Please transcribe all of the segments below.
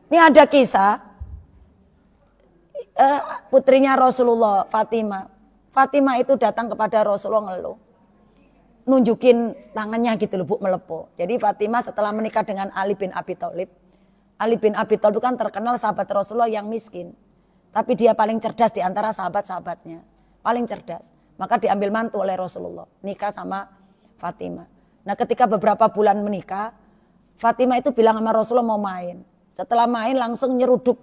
Ini ada kisah putrinya Rasulullah, Fatimah. Fatimah itu datang kepada Rasulullah ngeluh. Nunjukin tangannya gitu loh, Bu, melepuh. Jadi Fatimah setelah menikah dengan Ali bin Abi Thalib. Ali bin Abi Thalib itu kan terkenal sahabat Rasulullah yang miskin. Tapi dia paling cerdas di antara sahabat-sahabatnya. Paling cerdas. Maka diambil mantu oleh Rasulullah. Nikah sama Fatimah. Nah ketika beberapa bulan menikah, Fatimah itu bilang sama Rasulullah mau main. Setelah main langsung nyeruduk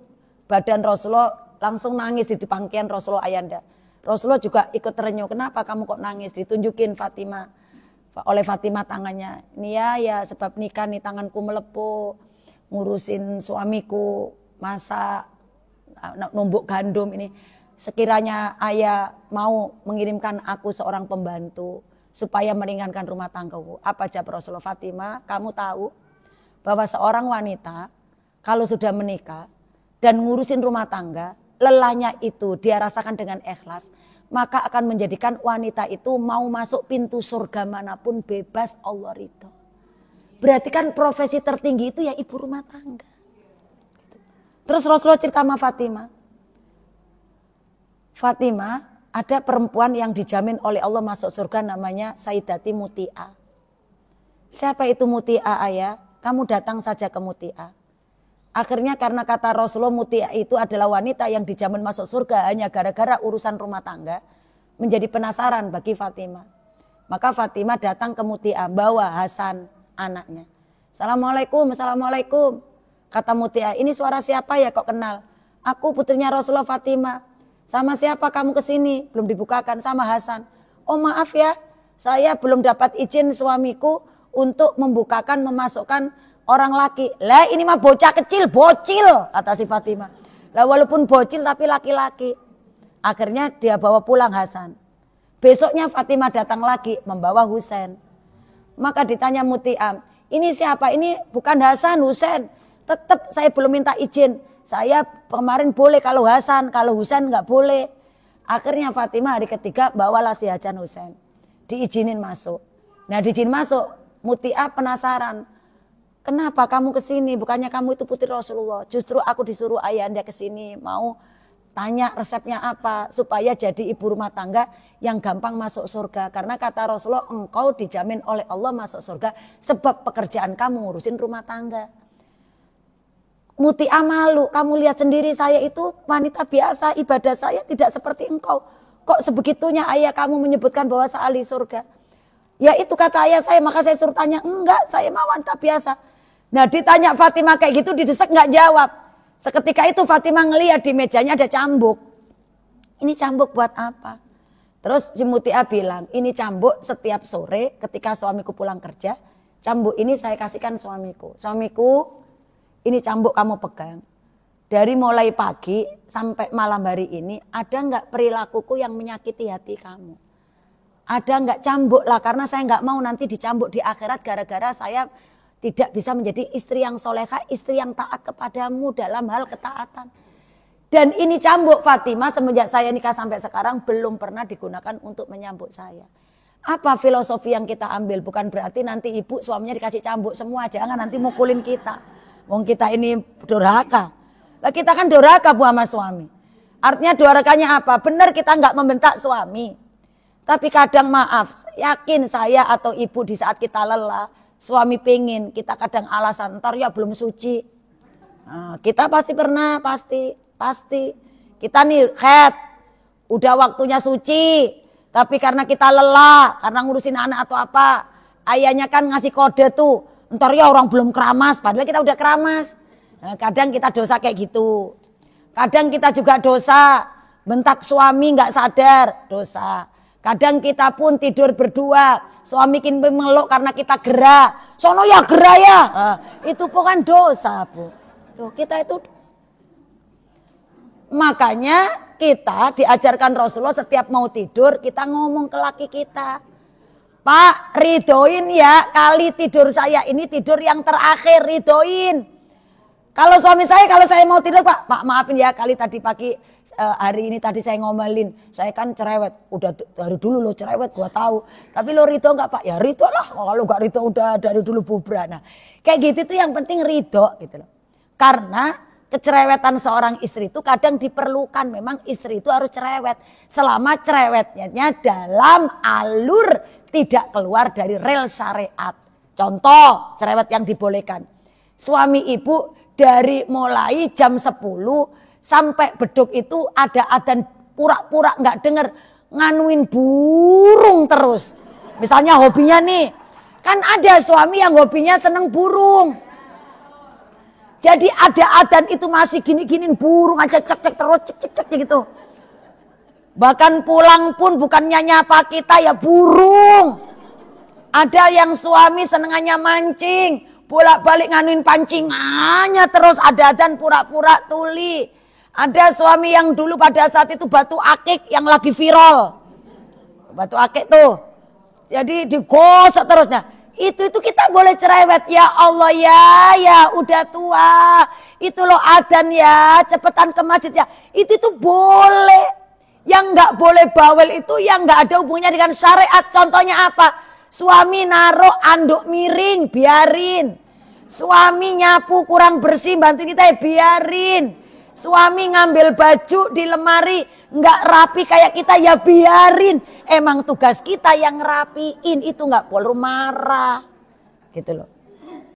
badan Rasulullah, langsung nangis di pangkian Rasulullah ayanda. Rasulullah juga ikut terenyuh. Kenapa kamu kok nangis? Ditunjukin oleh Fatimah tangannya. Ini ya sebab nikah nih tanganku melepuh. Ngurusin suamiku, masak, numbuk gandum ini. Sekiranya ayah mau mengirimkan aku seorang pembantu supaya meringankan rumah tanggaku. Apa jawab Rasulullah? Fatimah, kamu tahu bahwa seorang wanita kalau sudah menikah dan ngurusin rumah tangga, lelahnya itu dia rasakan dengan ikhlas, maka akan menjadikan wanita itu mau masuk pintu surga manapun bebas Allah ridho. Berarti kan profesi tertinggi itu ya ibu rumah tangga. Terus Rasulullah cerita sama Fatimah. Fatimah, ada perempuan yang dijamin oleh Allah masuk surga namanya Sayyidati Muti'ah. Siapa itu Muti'ah ayah? Kamu datang saja ke Muti'ah. Akhirnya karena kata Rasulullah Muti'ah itu adalah wanita yang dijamin masuk surga hanya gara-gara urusan rumah tangga. Menjadi penasaran bagi Fatimah. Maka Fatimah datang ke Muti'ah bawa Hasan anaknya. Assalamualaikum. Kata Muti'ah, ini suara siapa ya kok kenal? Aku putrinya Rasulullah Fatimah. Sama siapa kamu kesini? Belum dibukakan, sama Hasan. Oh maaf ya, saya belum dapat izin suamiku untuk membukakan, memasukkan orang laki. Lah ini mah bocah kecil, bocil, kata si Fatimah. Lah walaupun bocil tapi laki-laki. Akhirnya dia bawa pulang Hasan. Besoknya Fatimah datang lagi membawa Husain. Maka ditanya Muti'ah, ini siapa? Ini bukan Hasan, Husain. Tetap saya belum minta izin. Saya kemarin boleh kalau Hasan, kalau Husain nggak boleh. Akhirnya Fatimah hari ketiga bawalah si Hasan Husain. Diizinin masuk. Nah diizin masuk, Muti'ah penasaran. Kenapa kamu kesini? Bukannya kamu itu putri Rasulullah. Justru aku disuruh ayahanda kesini. Mau tanya resepnya apa. Supaya jadi ibu rumah tangga yang gampang masuk surga. Karena kata Rasulullah, engkau dijamin oleh Allah masuk surga. Sebab pekerjaan kamu ngurusin rumah tangga. Muti'ah malu, kamu lihat sendiri saya itu wanita biasa, ibadah saya tidak seperti engkau. Kok sebegitunya ayah kamu menyebutkan bahwa saya ahli surga? Ya itu kata ayah saya, maka saya suruh tanya, enggak saya mah wanita biasa. Nah ditanya Fatimah kayak gitu didesak nggak jawab. Seketika itu Fatimah ngelihat di mejanya ada cambuk. Ini cambuk buat apa? Terus si Muti'ah bilang, ini cambuk setiap sore ketika suamiku pulang kerja. Cambuk ini saya kasihkan suamiku. Suamiku, ini cambuk kamu pegang. Dari mulai pagi sampai malam hari ini, ada enggak perilakuku yang menyakiti hati kamu? Ada enggak cambuk lah, karena saya enggak mau nanti dicambuk di akhirat gara-gara saya tidak bisa menjadi istri yang solehah, istri yang taat kepadamu dalam hal ketaatan. Dan ini cambuk Fatimah semenjak saya nikah sampai sekarang belum pernah digunakan untuk menyambuk saya. Apa filosofi yang kita ambil? Bukan berarti nanti ibu suaminya dikasih cambuk semua, jangan nanti mukulin kita. Wong kita ini durhaka. Lah kita kan durhaka bu sama suami. Artinya durhakanya apa? Benar kita enggak membentak suami. Tapi kadang maaf, yakin saya atau ibu di saat kita lelah, suami pengen, kita kadang alasan, ntar ya belum suci. Nah, kita pasti pernah, pasti. Kita nih udah waktunya suci. Tapi karena kita lelah, karena ngurusin anak atau apa, ayahnya kan ngasih kode tuh. Ntar ya orang belum keramas, padahal kita udah keramas. Nah, kadang kita dosa kayak gitu. Kadang kita juga dosa, bentak suami gak sadar, dosa. Kadang kita pun tidur berdua, suami kini meluk karena kita gerah. Sono ya gerah ya. Nah, itu bukan dosa bu. Tuh, kita itu dosa. Makanya kita diajarkan Rasulullah setiap mau tidur, kita ngomong ke laki kita. Pak, ridoin ya, kali tidur saya ini tidur yang terakhir, ridoin. Kalau suami saya, kalau saya mau tidur, Pak maafin ya, kali tadi pagi, hari ini tadi saya ngomelin, saya kan cerewet, udah dari dulu lo cerewet, gua tahu. Tapi lo ridho enggak Pak? Ya ridho lah, kalau enggak ridho udah dari dulu bubrah. Nah, kayak gitu tuh yang penting ridho gitu loh. Karena Kecerewetan seorang istri itu kadang diperlukan. Memang istri itu harus cerewet. Selama cerewetnya dalam alur tidak keluar dari rel syariat. Contoh cerewet yang dibolehkan. Suami ibu dari mulai jam 10 sampai beduk itu ada adzan pura-pura nggak denger. Nganuin burung terus. Misalnya hobinya nih. Kan ada suami yang hobinya seneng burung. Jadi ada adzan itu masih gini-giniin burung aja cek-cek terus cek-cek gitu. Bahkan pulang pun bukannya nyapa kita ya burung. Ada yang suami senengannya mancing, bolak-balik nganuin pancingannya terus ada adzan pura-pura tuli. Ada suami yang dulu pada saat itu batu akik yang lagi viral. Batu akik tuh. Jadi digosok terus. Nah, itu kita boleh cerewet. Ya Allah ya udah tua. Itu loh adzan ya, cepetan ke masjid ya. Itu boleh. Yang nggak boleh bawel itu yang nggak ada hubungannya dengan syariat. Contohnya apa? Suami naruh anduk miring, biarin. Suami nyapu kurang bersih, bantu kita ya biarin. Suami ngambil baju di lemari nggak rapi kayak kita ya biarin. Emang tugas kita yang rapiin, itu nggak perlu marah, gitu loh.